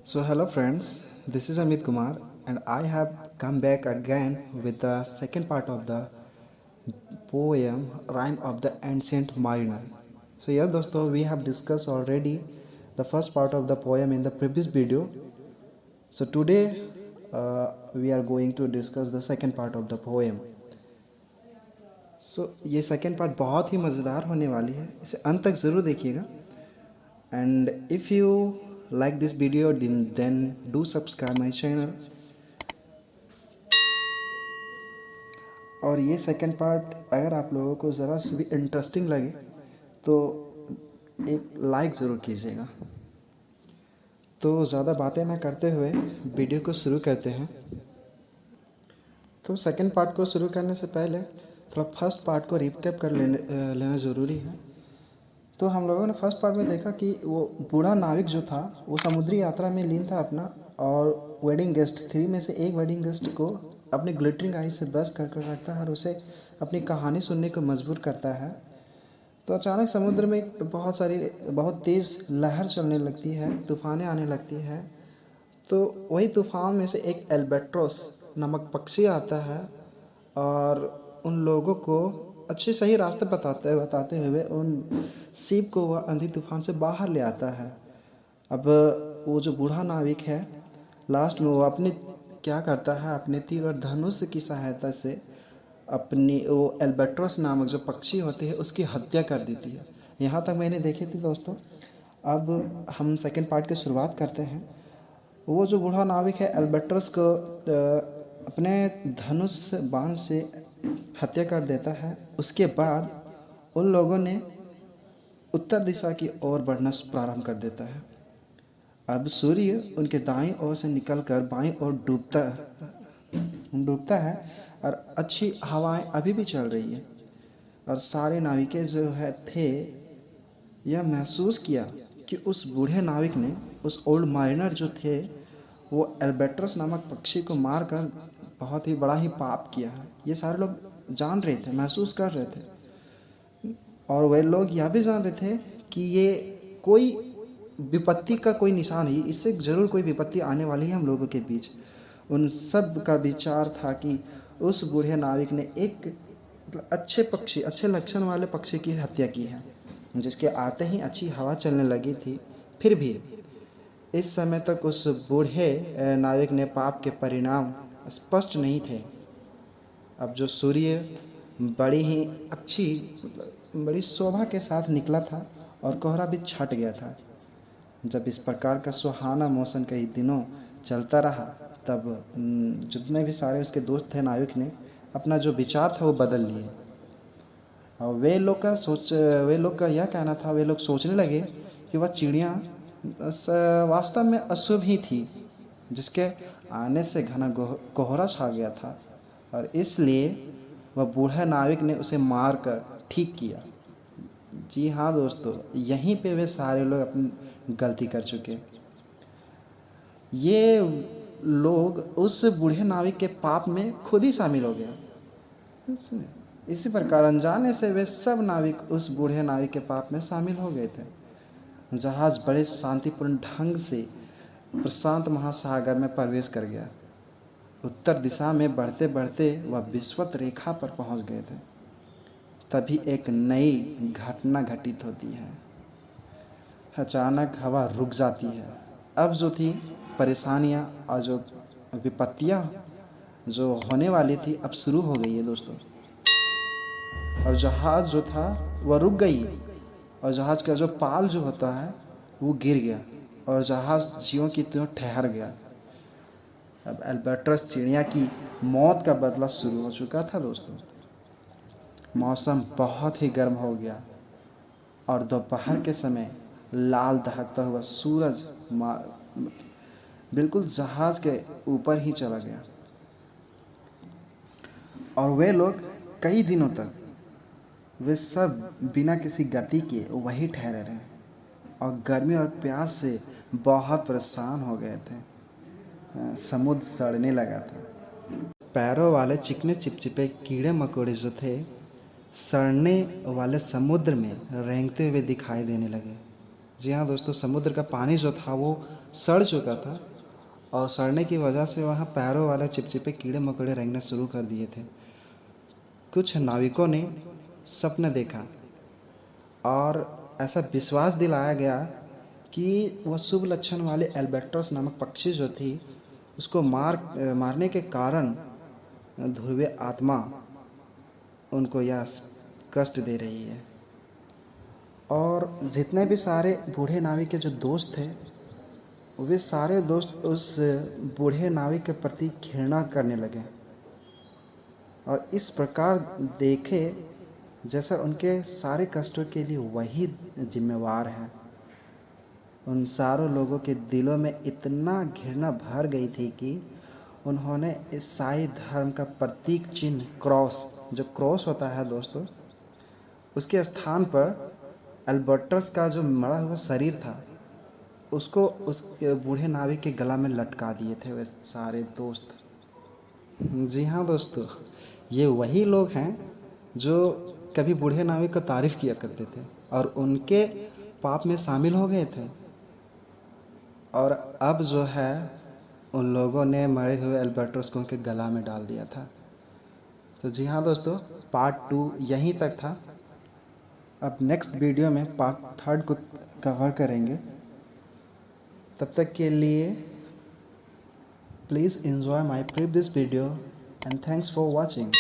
So, hello friends, this is Amit Kumar, and I have come back again with the second part of the poem Rhyme of the Ancient Mariner. So, yeah, दोस्तों, we have discussed already the first part of the poem in the previous video. So, today we are going to discuss the second part of the poem. ये second part बहुत ही मज़ेदार होने वाली है, इसे अंत तक ज़रूर देखिएगा. And if you like this video, then do subscribe my channel. और ये सेकंड पार्ट अगर आप लोगों को ज़रा से भी इंटरेस्टिंग लगे तो एक लाइक ज़रूर कीजिएगा. तो ज़्यादा बातें ना करते हुए वीडियो को शुरू करते हैं. तो सेकंड पार्ट को शुरू करने से पहले थोड़ा फर्स्ट पार्ट को रिकैप कर लेना ज़रूरी है. तो हम लोगों ने फर्स्ट पार्ट में देखा कि वो बूढ़ा नाविक जो था वो समुद्री यात्रा में लीन था अपना, और वेडिंग गेस्ट 3 में से एक वेडिंग गेस्ट को अपने ग्लिटरिंग आई से बस कर रखता है और उसे अपनी कहानी सुनने को मजबूर करता है. तो अचानक समुद्र में बहुत तेज़ लहर चलने लगती है, तूफानें आने लगती है. तो वही तूफान में से एक एल्बेट्रोस नामक पक्षी आता है और उन लोगों को अच्छे सही रास्ते बताते हुए उन सीप को वह आंधी तूफान से बाहर ले आता है. अब वो जो बूढ़ा नाविक है लास्ट में वो अपने क्या करता है, अपने तीर और धनुष की सहायता से अपनी वो एल्बेट्रोस नामक जो पक्षी होते हैं उसकी हत्या कर देती है. यहाँ तक मैंने देखी थी दोस्तों. अब हम सेकंड पार्ट की शुरुआत करते हैं. वो जो बूढ़ा नाविक है एल्बेट्रोस को अपने धनुष बाण से हत्या कर देता है. उसके बाद उन लोगों ने उत्तर दिशा की ओर बढ़ना प्रारंभ कर देता है. अब सूर्य उनके दाईं ओर से निकलकर बाईं ओर डूबता है और अच्छी हवाएं अभी भी चल रही है. और सारे नाविकें जो है थे यह महसूस किया कि उस बूढ़े नाविक ने, उस ओल्ड मारिनर जो थे, वो एल्बेट्रोस नामक पक्षी को मारकर बहुत ही बड़ा ही पाप किया है. ये सारे लोग जान रहे थे, महसूस कर रहे थे. और वे लोग यह भी जान रहे थे कि ये कोई विपत्ति का कोई निशान है, इससे ज़रूर कोई विपत्ति आने वाली है हम लोगों के बीच. उन सब का विचार था कि उस बूढ़े नाविक ने एक अच्छे लक्षण वाले पक्षी की हत्या की है, जिसके आते ही अच्छी हवा चलने लगी थी. फिर भी इस समय तक उस बूढ़े नाविक ने पाप के परिणाम स्पष्ट नहीं थे. अब जो सूर्य बड़ी शोभा के साथ निकला था और कोहरा भी छट गया था. जब इस प्रकार का सुहाना मौसम कई दिनों चलता रहा तब जितने भी सारे उसके दोस्त थे नाविक ने अपना जो विचार था वो बदल लिए. और वे लोग का यह कहना था, वे लोग सोचने लगे कि वह चिड़िया वास्तव में अशुभ ही थी, जिसके आने से घना कोहरा छा गया था, और इसलिए वह बूढ़ा नाविक ने उसे मार कर ठीक किया. जी हाँ दोस्तों, यहीं पे वे सारे लोग अपनी गलती कर चुके. ये लोग उस बूढ़े नाविक के पाप में खुद ही शामिल हो गए. इसी प्रकार अनजाने से वे सब नाविक उस बूढ़े नाविक के पाप में शामिल हो गए थे. जहाज बड़े शांतिपूर्ण ढंग से प्रशांत महासागर में प्रवेश कर गया. उत्तर दिशा में बढ़ते बढ़ते वह विषुवत रेखा पर पहुंच गए थे. तभी एक नई घटना घटित होती है. अचानक हवा रुक जाती है. अब जो थी परेशानियां और जो विपत्तियां जो होने वाली थी अब शुरू हो गई है दोस्तों. और जहाज जो था वह रुक गई और जहाज का जो पाल जो होता है वो गिर गया और जहाज ज्यों की त्यों ठहर गया. अब एल्बेट्रोस चिड़िया की मौत का बदला शुरू हो चुका था दोस्तों. मौसम बहुत ही गर्म हो गया और दोपहर के समय लाल दहकता हुआ सूरज बिल्कुल जहाज के ऊपर ही चला गया. और वे लोग कई दिनों तक वे सब बिना किसी गति के वहीं ठहरे रहे और गर्मी और प्यास से बहुत परेशान हो गए थे. समुद्र सड़ने लगा था. पैरों वाले चिकने चिपचिपे कीड़े मकोड़े जो थे सड़ने वाले समुद्र में रेंगते हुए दिखाई देने लगे. जी हाँ दोस्तों, समुद्र का पानी जो था वो सड़ चुका था और सड़ने की वजह से वहाँ पैरों वाले चिपचिपे कीड़े मकोड़े रेंगना शुरू कर दिए थे। कुछ नाविकों ने सपना देखा और ऐसा विश्वास दिलाया गया कि वह शुभ लक्षण वाले एल्बेट्रस नामक पक्षी जो थी उसको मारने के कारण ध्रुवीय आत्मा उनको यह कष्ट दे रही है। और जितने भी सारे बूढ़े नाविक के जो दोस्त थे वे सारे दोस्त उस बूढ़े नाविक के प्रति घृणा करने लगे और इस प्रकार देखे जैसा उनके सारे कष्टों के लिए वही जिम्मेवार है। उन सारों लोगों के दिलों में इतना घृणा भर गई थी कि उन्होंने ईसाई धर्म का प्रतीक चिन्ह क्रॉस, जो क्रॉस होता है दोस्तों, उसके स्थान पर एल्बर्टस का जो मरा हुआ शरीर था उसको उस बूढ़े नाविक के गला में लटका दिए थे वे सारे दोस्त। जी हाँ दोस्तों, ये वही लोग हैं जो कभी बूढ़े नाविक का तारीफ़ किया करते थे और उनके पाप में शामिल हो गए थे। और अब जो है उन लोगों ने मरे हुए एल्बर्टस को उनके गला में डाल दिया था। तो जी हाँ दोस्तों, पार्ट 2 यहीं तक था। अब नेक्स्ट वीडियो में पार्ट 3 को कवर करेंगे। तब तक के लिए please enjoy my previous video and thanks for watching.